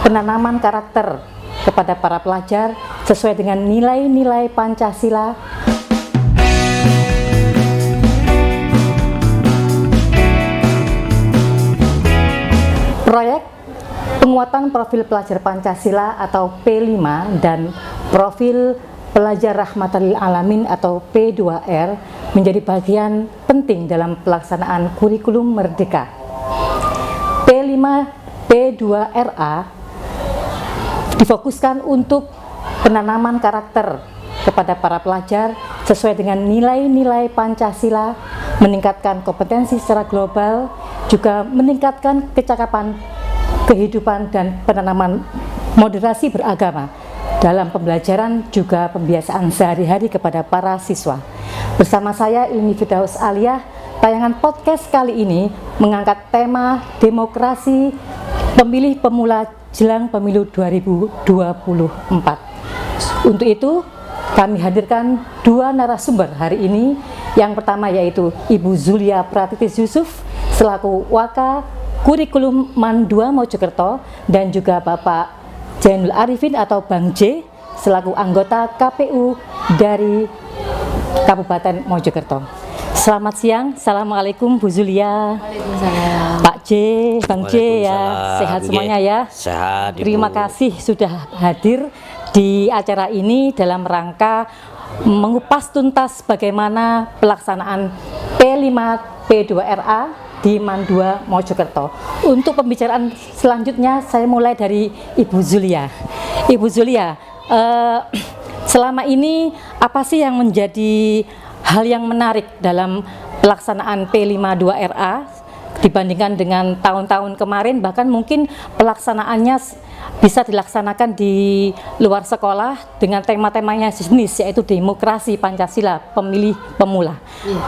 penanaman karakter kepada para pelajar sesuai dengan nilai-nilai Pancasila. Proyek penguatan profil pelajar Pancasila atau P5 dan profil pelajar rahmatan lil alamin atau P2R menjadi bagian penting dalam pelaksanaan kurikulum merdeka. P5 P2RA difokuskan untuk penanaman karakter kepada para pelajar sesuai dengan nilai-nilai Pancasila, meningkatkan kompetensi secara global, juga meningkatkan kecakapan kehidupan dan penanaman moderasi beragama dalam pembelajaran juga pembiasaan sehari-hari kepada para siswa. Bersama saya Ilmi Firdaus Aliyah, tayangan podcast kali ini mengangkat tema demokrasi pemilih pemula jelang pemilu 2024. Untuk itu, kami hadirkan dua narasumber hari ini. Yang pertama yaitu Ibu Zulia Pratitis Yusuf selaku Waka Kurikulum MAN 2 Mojokerto dan juga Bapak Jainul Arifin atau Bang J selaku anggota KPU dari Kabupaten Mojokerto. Selamat siang, Assalamualaikum Bu Zulia. Waalaikumsalam. Pak J, Bang J ya, sehat semuanya ya. Sehat. Terima kasih sudah hadir di acara ini dalam rangka mengupas tuntas bagaimana pelaksanaan P5 P2RA di MAN 2 Mojokerto. Untuk pembicaraan selanjutnya saya mulai dari Ibu Zulia. Ibu Zulia, selama ini apa sih yang menjadi hal yang menarik dalam pelaksanaan P5 2RA dibandingkan dengan tahun-tahun kemarin, bahkan mungkin pelaksanaannya bisa dilaksanakan di luar sekolah dengan tema-temanya jenis, yaitu demokrasi Pancasila pemilih pemula.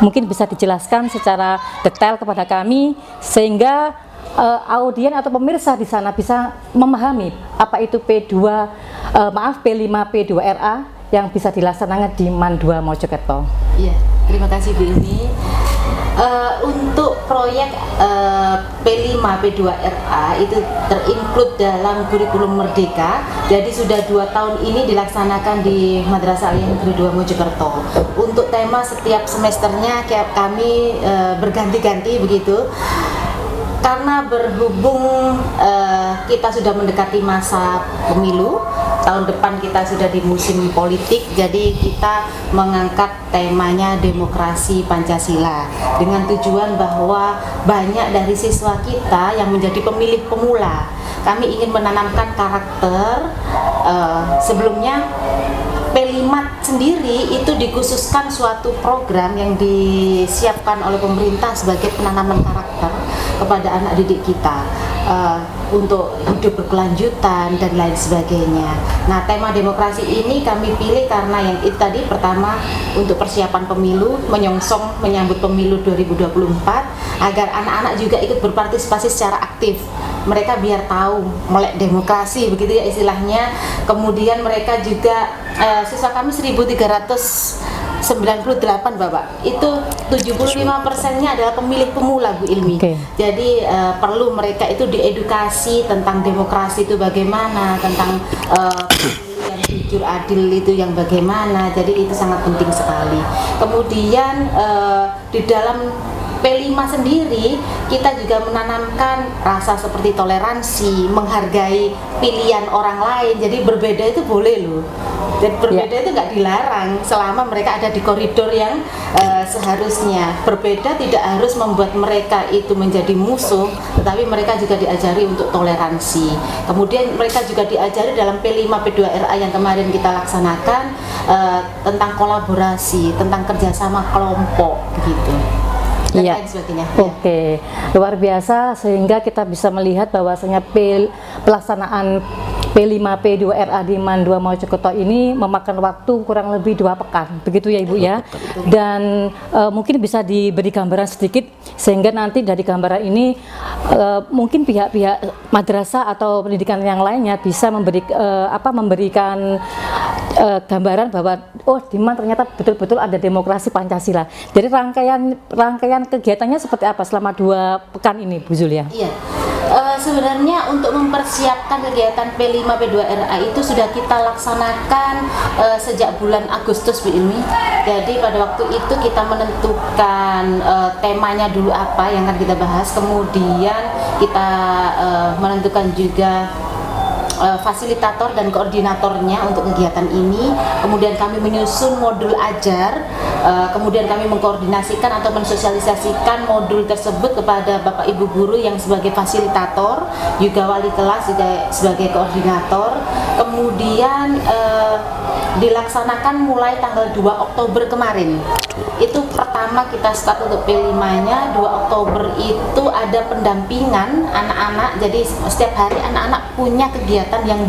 Mungkin bisa dijelaskan secara detail kepada kami sehingga audien atau pemirsa di sana bisa memahami apa itu P5 P2RA yang bisa dilaksanakan di MAN 2 Mojokerto. Iya, terima kasih Bu Ilmi. Untuk proyek P5 P2RA itu terinclude dalam kurikulum merdeka. Jadi sudah 2 tahun ini dilaksanakan di Madrasah Aliyah Negeri 2 Mojokerto. Untuk tema setiap semesternya kami berganti-ganti begitu. Karena berhubung kita sudah mendekati masa pemilu, tahun depan kita sudah di musim politik, jadi kita mengangkat temanya demokrasi Pancasila dengan tujuan bahwa banyak dari siswa kita yang menjadi pemilih pemula. Kami ingin menanamkan karakter. Sebelumnya P5 sendiri itu dikhususkan suatu program yang disiapkan oleh pemerintah sebagai penanaman karakter kepada anak didik kita untuk hidup berkelanjutan dan lain sebagainya. Nah, tema demokrasi ini kami pilih karena yang itu tadi, pertama untuk persiapan pemilu, menyongsong menyambut pemilu 2024 agar anak-anak juga ikut berpartisipasi secara aktif. Mereka biar tahu melek demokrasi begitu ya istilahnya. Kemudian mereka juga siswa kami 1398 Bapak, itu 75%-nya adalah pemilih pemula Bu Ilmi. Jadi perlu mereka itu diedukasi tentang demokrasi itu bagaimana, tentang yang jujur adil itu yang bagaimana. Jadi itu sangat penting sekali. Kemudian di dalam P5 sendiri kita juga menanamkan rasa seperti toleransi, menghargai pilihan orang lain. Jadi berbeda itu boleh loh. Dan berbeda itu nggak dilarang selama mereka ada di koridor yang seharusnya. Berbeda tidak harus membuat mereka itu menjadi musuh, tetapi mereka juga diajari untuk toleransi. Kemudian mereka juga diajari dalam P5 P2RA yang kemarin kita laksanakan tentang kolaborasi, tentang kerjasama kelompok begitu. Iya. Oke, luar biasa sehingga kita bisa melihat bahwasanya pelaksanaan P5 P2RA di MAN 2 Mojokerto ini memakan waktu kurang lebih 2 pekan, begitu ya Ibu ya. Dan mungkin bisa diberi gambaran sedikit sehingga nanti dari gambaran ini mungkin pihak-pihak madrasah atau pendidikan yang lainnya bisa memberikan gambaran bahwa di MAN ternyata betul-betul ada demokrasi Pancasila. Jadi rangkaian kegiatannya seperti apa selama 2 pekan ini Bu Zulia? Iya. Sebenarnya untuk mempersiapkan kegiatan P5 P2RA itu sudah kita laksanakan sejak bulan Agustus Bu Ilmi. Jadi pada waktu itu kita menentukan temanya dulu apa yang akan kita bahas, kemudian kita menentukan juga fasilitator dan koordinatornya untuk kegiatan ini. Kemudian kami menyusun modul ajar, kemudian kami mengkoordinasikan atau mensosialisasikan modul tersebut kepada Bapak Ibu guru yang sebagai fasilitator, juga wali kelas juga sebagai koordinator. Kemudian dilaksanakan mulai tanggal 2 Oktober kemarin. Itu pertama kita start untuk P5-nya 2 Oktober itu ada pendampingan anak-anak. Jadi setiap hari anak-anak punya kegiatan yang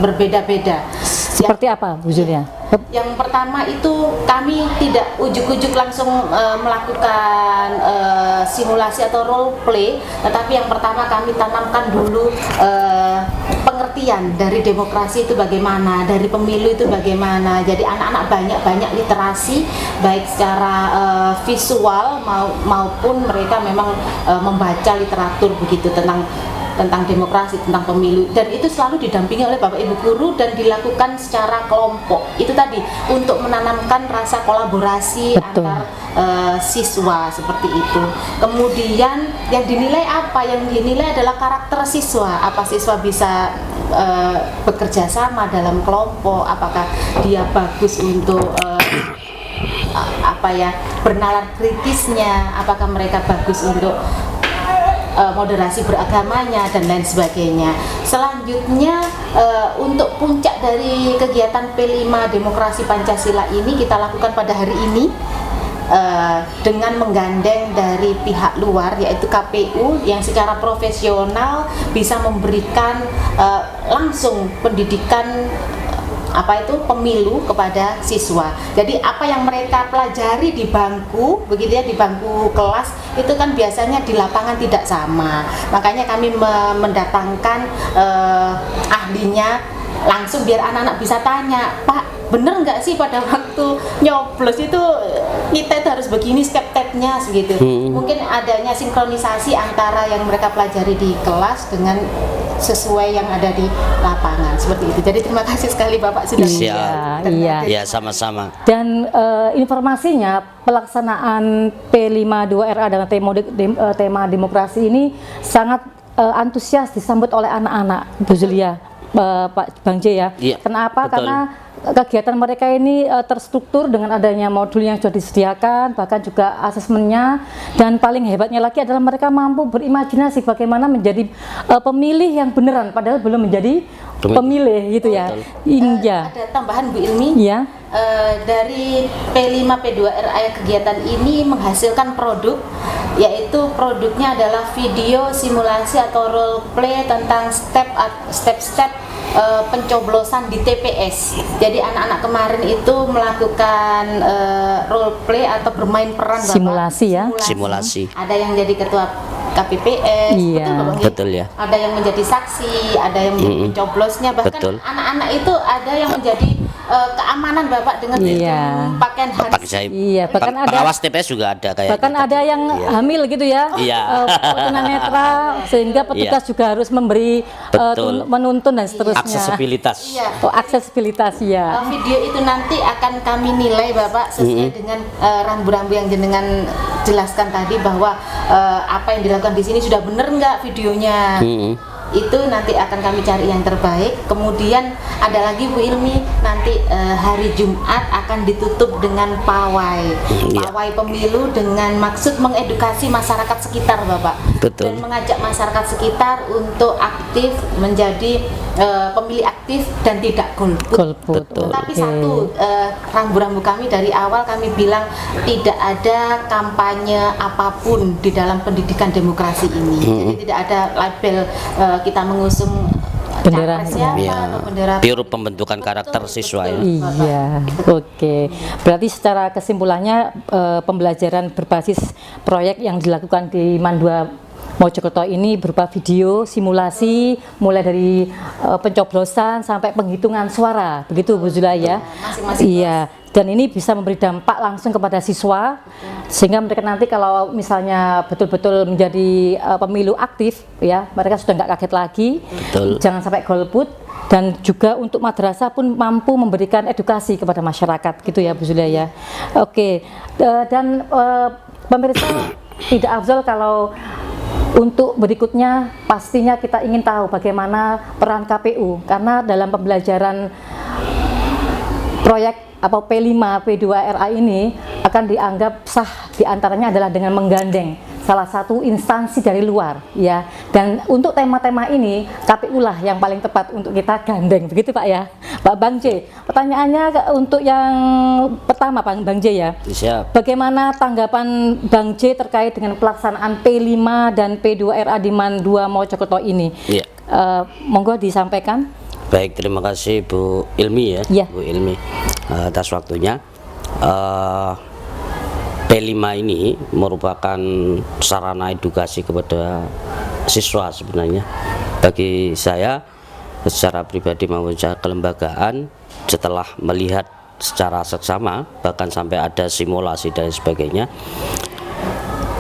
berbeda-beda. Seperti apa Bu Julia? Yang pertama itu kami tidak ujuk-ujuk langsung melakukan simulasi atau role play, tetapi yang pertama kami tanamkan dulu pengertian dari demokrasi itu bagaimana, dari pemilu itu bagaimana. Jadi anak-anak banyak literasi baik secara visual maupun mereka memang membaca literatur begitu tentang demokrasi, tentang pemilu, dan itu selalu didampingi oleh Bapak Ibu guru dan dilakukan secara kelompok. Itu tadi untuk menanamkan rasa kolaborasi antar siswa seperti itu. Kemudian yang dinilai apa? Yang dinilai adalah karakter siswa. Apa siswa bisa bekerja sama dalam kelompok? Apakah dia bagus untuk bernalar kritisnya? Apakah mereka bagus untuk moderasi beragamanya dan lain sebagainya. Selanjutnya untuk puncak dari kegiatan P5 Demokrasi Pancasila ini kita lakukan pada hari ini dengan menggandeng dari pihak luar yaitu KPU yang secara profesional bisa memberikan langsung pendidikan pemilu kepada siswa. Jadi apa yang mereka pelajari di bangku, begitu ya, di bangku kelas itu kan biasanya di lapangan tidak sama. Makanya kami mendatangkan ahlinya langsung biar anak-anak bisa tanya, Pak, bener nggak sih pada waktu nyoblos itu kita itu harus begini step-stepnya segitu. Mungkin adanya sinkronisasi antara yang mereka pelajari di kelas dengan sesuai yang ada di lapangan seperti itu. Jadi terima kasih sekali Bapak sudah Iya, sama-sama. Dan informasinya pelaksanaan P52RA dengan tema demokrasi ini sangat antusias disambut oleh anak-anak Bu Julia, Pak Bang J ya. Iya, Kenapa? betul. Karena kegiatan mereka ini terstruktur dengan adanya modul yang sudah disediakan, bahkan juga asesmennya, dan paling hebatnya lagi adalah mereka mampu berimajinasi bagaimana menjadi pemilih yang beneran padahal belum menjadi pemilih gitu ya. Ada tambahan Bu Ilmi. Ya. Dari P5 P2RA kegiatan ini menghasilkan produk, yaitu produknya adalah video simulasi atau role play tentang step-step pencoblosan di TPS. Jadi anak-anak kemarin itu melakukan role play atau bermain peran simulasi ya. Simulasi. Ada yang jadi ketua KPPS, iya. Betul ya. Ada yang menjadi saksi, ada yang menjadi pencoblosnya, bahkan anak-anak itu ada yang menjadi keamanan Bapak dengan pakaian Pak Iya, bahkan ada pengawas TPS juga ada kayak. Bahkan gitu. ada yang hamil gitu ya. Iya. Tunanetra sehingga petugas juga harus memberi menuntun dan seterusnya. Aksesibilitas. Iya. Aksesibilitas ya. Video itu nanti akan kami nilai Bapak sesuai dengan rambu-rambu yang jenengan jelaskan tadi bahwa apa yang dilakukan di sini sudah benar nggak videonya. Itu nanti akan kami cari yang terbaik. Kemudian ada lagi Bu Ilmi, nanti hari Jumat akan ditutup dengan pawai pemilu dengan maksud mengedukasi masyarakat sekitar Bapak. Betul. Dan mengajak masyarakat sekitar untuk aktif menjadi pemilih aktif dan tidak golput. Betul. Tapi satu rambu-rambu kami dari awal kami bilang tidak ada kampanye apapun di dalam pendidikan demokrasi ini. Jadi tidak ada label kita mengusung bendera atau bendera pure pembentukan karakter siswa ya. Iya, oke. Berarti secara kesimpulannya pembelajaran berbasis proyek yang dilakukan di MAN 2 Mojokerto ini berupa video simulasi mulai dari pencoblosan sampai penghitungan suara, begitu Bu Zula ya. Iya. Dan ini bisa memberi dampak langsung kepada siswa, sehingga mereka nanti kalau misalnya betul-betul menjadi pemilu aktif, ya mereka sudah nggak kaget lagi. Betul. Jangan sampai golput. Dan juga untuk madrasah pun mampu memberikan edukasi kepada masyarakat, gitu ya Bu Zula ya. Oke, dan pemirsa, tidak afdol kalau untuk berikutnya pastinya kita ingin tahu bagaimana peran KPU, karena dalam pembelajaran proyek atau P5 P2RA ini akan dianggap sah diantaranya adalah dengan menggandeng salah satu instansi dari luar, ya. Dan untuk tema-tema ini KPU lah yang paling tepat untuk kita gandeng, begitu Pak ya. Pak Bang J, pertanyaannya untuk yang pertama Bang J ya. Siap. Bagaimana tanggapan Bang J terkait dengan pelaksanaan P5 dan P2RA di MAN 2 Mojokerto ini? Iya. Monggo disampaikan. Baik, terima kasih Bu Ilmi ya, Ya. Bu Ilmi atas waktunya. P5 ini merupakan sarana edukasi kepada siswa sebenarnya. Bagi saya secara pribadi maupun secara kelembagaan, setelah melihat secara seksama bahkan sampai ada simulasi dan sebagainya,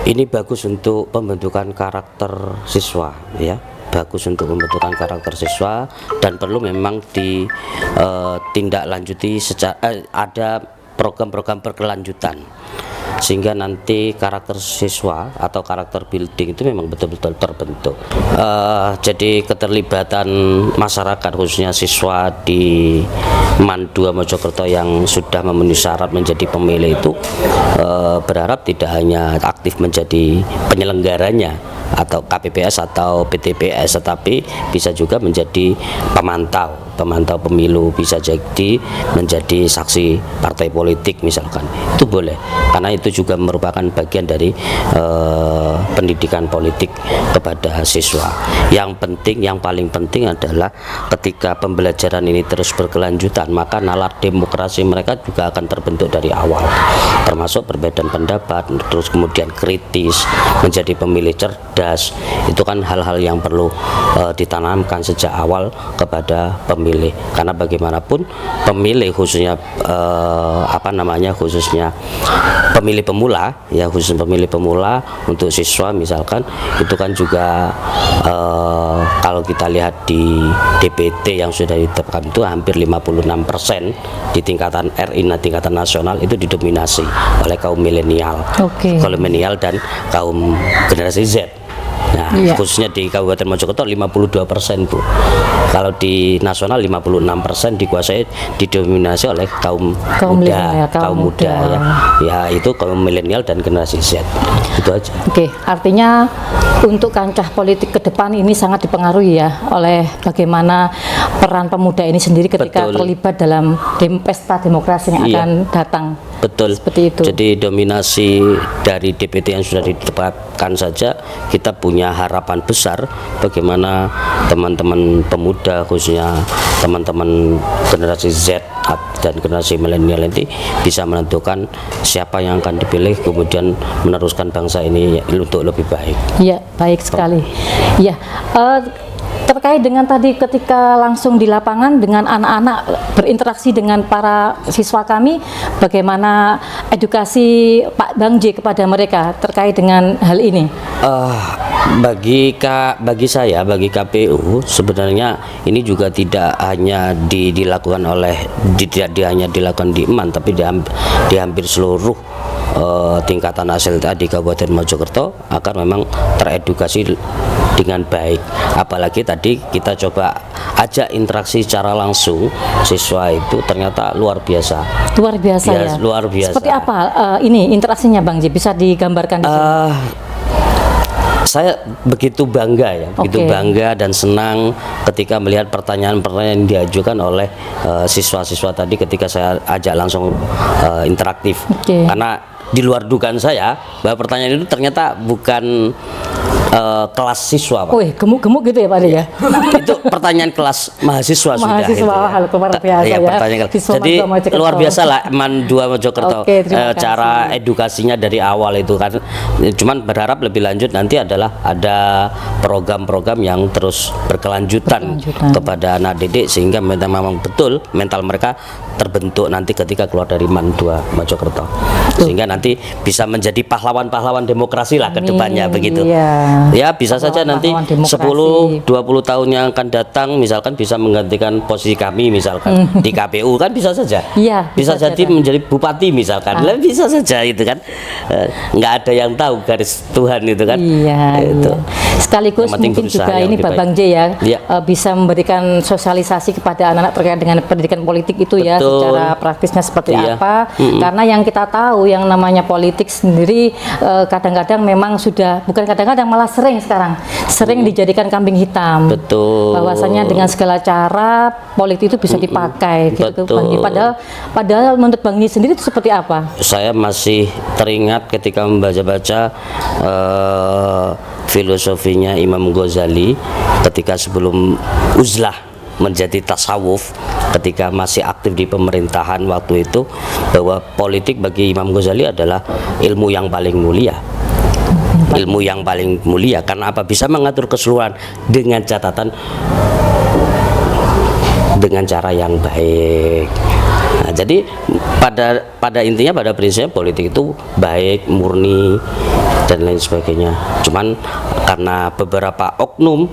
ini bagus untuk pembentukan karakter siswa ya. Bagus untuk pembentukan karakter siswa dan perlu memang ditindaklanjuti secara ada program-program berkelanjutan, sehingga nanti karakter siswa atau karakter building itu memang betul-betul terbentuk. Jadi keterlibatan masyarakat khususnya siswa di MAN 2 Mojokerto yang sudah memenuhi syarat menjadi pemilih itu berharap tidak hanya aktif menjadi penyelenggaranya atau KPPS atau PTPS, tetapi bisa juga menjadi pemantau pemilu, bisa jadi menjadi saksi partai politik misalkan, itu boleh, karena itu juga merupakan bagian dari pendidikan politik kepada siswa. Yang paling penting adalah ketika pembelajaran ini terus berkelanjutan, maka nalar demokrasi mereka juga akan terbentuk dari awal, termasuk perbedaan pendapat, terus kemudian kritis, menjadi pemilih cerdas. Itu kan hal-hal yang perlu ditanamkan sejak awal kepada pemilih, karena bagaimanapun pemilih khususnya khususnya pemilih pemula ya, khusus pemilih pemula untuk siswa misalkan, itu kan juga kalau kita lihat di DPT yang sudah ditetapkan itu hampir 56% di tingkatan RI, tingkatan nasional itu didominasi oleh kaum milenial, kaum milenial dan kaum generasi Z. Nah, khususnya di Kabupaten Mojokerto 52%, Bu. Kalau di nasional 56% dikuasai, didominasi oleh kaum muda ya. Ya, itu kaum milenial dan generasi Z. Itu aja. Oke, artinya untuk kancah politik ke depan ini sangat dipengaruhi ya oleh bagaimana peran pemuda ini sendiri ketika terlibat dalam pesta demokrasi yang akan datang. Betul. Seperti itu. Jadi dominasi dari DPT yang sudah ditetapkan saja, kita punya harapan besar bagaimana teman-teman pemuda khususnya teman-teman generasi Z dan generasi milenial ini bisa menentukan siapa yang akan dipilih, kemudian meneruskan bangsa ini untuk lebih baik. Iya, baik sekali. Ya, terkait dengan tadi ketika langsung di lapangan dengan anak-anak berinteraksi dengan para siswa kami, bagaimana edukasi Pak Bang J kepada mereka terkait dengan hal ini? Bagi saya, bagi KPU sebenarnya ini juga tidak hanya dilakukan hanya dilakukan di MAN, tapi di hampir seluruh tingkatan hasil di Kabupaten Mojokerto agar memang teredukasi dengan baik. Apalagi tadi kita coba ajak interaksi secara langsung, siswa itu ternyata luar biasa. Luar biasa ya. Luar biasa. Seperti apa ini interaksinya Bang J? Bisa digambarkan di sini? Saya begitu bangga ya, begitu bangga dan senang ketika melihat pertanyaan-pertanyaan yang diajukan oleh siswa-siswa tadi ketika saya ajak langsung interaktif. Karena di luar dugaan saya bahwa pertanyaan itu ternyata bukan kelas siswa, Pak. Wih, gemuk-gemuk gitu ya Pak Ade ya? Itu pertanyaan kelas mahasiswa sudah Mahasiswa, itu ya. hal luar biasa ya. Pertanyaan kelas. Siswa Jadi Man 2 Mojokerto. luar biasa lah Man 2 Mojokerto. Oke, terima kasih. Cara edukasinya dari awal itu kan. Cuman berharap lebih lanjut nanti adalah ada program-program yang terus berkelanjutan kepada anak didik sehingga memang betul mental mereka terbentuk nanti ketika keluar dari Man 2 Mojokerto. Sehingga nanti bisa menjadi pahlawan-pahlawan demokrasi lah ke depannya begitu. Iya. Ya, bisa saja nanti Pahlawan 10 20 tahun yang akan datang misalkan bisa menggantikan posisi kami misalkan di KPU kan bisa saja. Iya, Bisa bisa jadi saja. menjadi bupati misalkan. Lah bisa saja itu kan. Nggak ada yang tahu garis Tuhan itu kan. Iya, Itu. iya. Sekaligus Yang penting mungkin berusaha juga yang ini lebih Pak baik. Bang J ya, Iya. bisa memberikan sosialisasi kepada anak-anak terkait dengan pendidikan politik itu ya, Betul. secara praktisnya seperti Iya. apa. Karena yang kita tahu yang namanya politik sendiri kadang-kadang memang sudah, bukan kadang-kadang malah sering sekarang, sering dijadikan kambing hitam. Betul. Bahwasanya dengan segala cara politik itu bisa dipakai gitu Betul. Bang J. Padahal menurut Bang J sendiri itu seperti apa? Saya masih teringat ketika membaca-baca filosofinya Imam Ghazali ketika sebelum uzlah menjadi tasawuf, ketika masih aktif di pemerintahan waktu itu, bahwa politik bagi Imam Ghazali adalah ilmu yang paling mulia. Ilmu yang paling mulia karena apa? Bisa mengatur keseluruhan dengan catatan dengan cara yang baik. Nah, jadi pada intinya, pada prinsipnya politik itu baik, murni dan lain sebagainya. Cuman karena beberapa oknum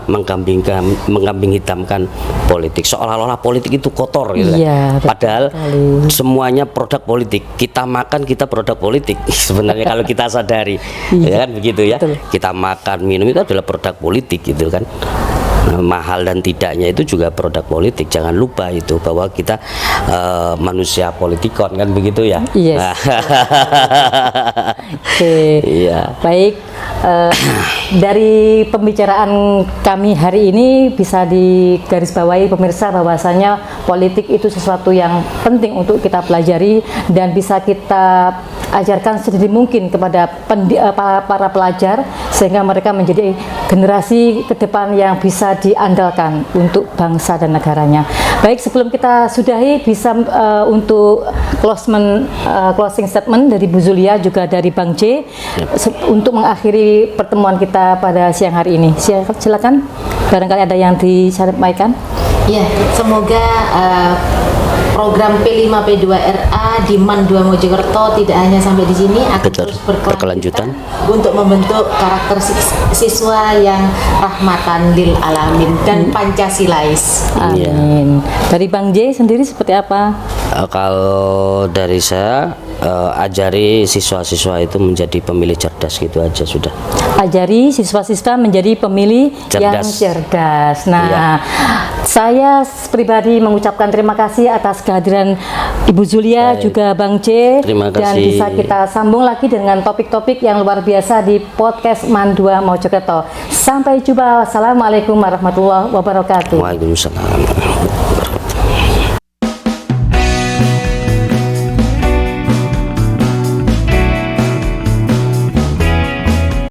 mengkambing hitamkan politik, seolah-olah politik itu kotor gitu. Iya, betul Padahal sekali. semuanya produk politik. Kita makan, kita produk politik. Sebenarnya kalau kita sadari, ya kan begitu ya. Betul. Kita makan, minum itu adalah produk politik gitu kan. Mahal dan tidaknya itu juga produk politik. Jangan lupa itu bahwa kita manusia politikon kan begitu ya. Yes. Oke. Iya. Baik, dari pembicaraan kami hari ini bisa digarisbawahi pemirsa bahwasanya politik itu sesuatu yang penting untuk kita pelajari dan bisa kita ajarkan sedini mungkin kepada para pelajar sehingga mereka menjadi generasi ke depan yang bisa diandalkan untuk bangsa dan negaranya. Baik, sebelum kita sudahi bisa untuk closing statement dari Bu Zulia juga dari Bang J untuk mengakhiri pertemuan kita pada siang hari ini. Silakan, barangkali ada yang disampaikan. Ya, semoga program P5P2RA di Man 2 Mojokerto tidak hanya sampai di sini, akan Betul, terus berkelanjutan untuk membentuk karakter siswa yang rahmatan lil alamin dan Pancasilais. Amin. Dari Bang J sendiri seperti apa? Kalau dari saya ajari siswa-siswa itu menjadi pemilih cerdas, gitu aja sudah. Ajari siswa-siswa menjadi pemilih yang Cerdas. cerdas. Nah, saya pribadi mengucapkan terima kasih atas kehadiran Ibu Zulia juga Bang J. Terima Dan kasih. bisa kita sambung lagi dengan topik-topik yang luar biasa di podcast Man 2 Mojokerto. Sampai jumpa. Wassalamualaikum warahmatullahi wabarakatuh. Waalaikumsalam.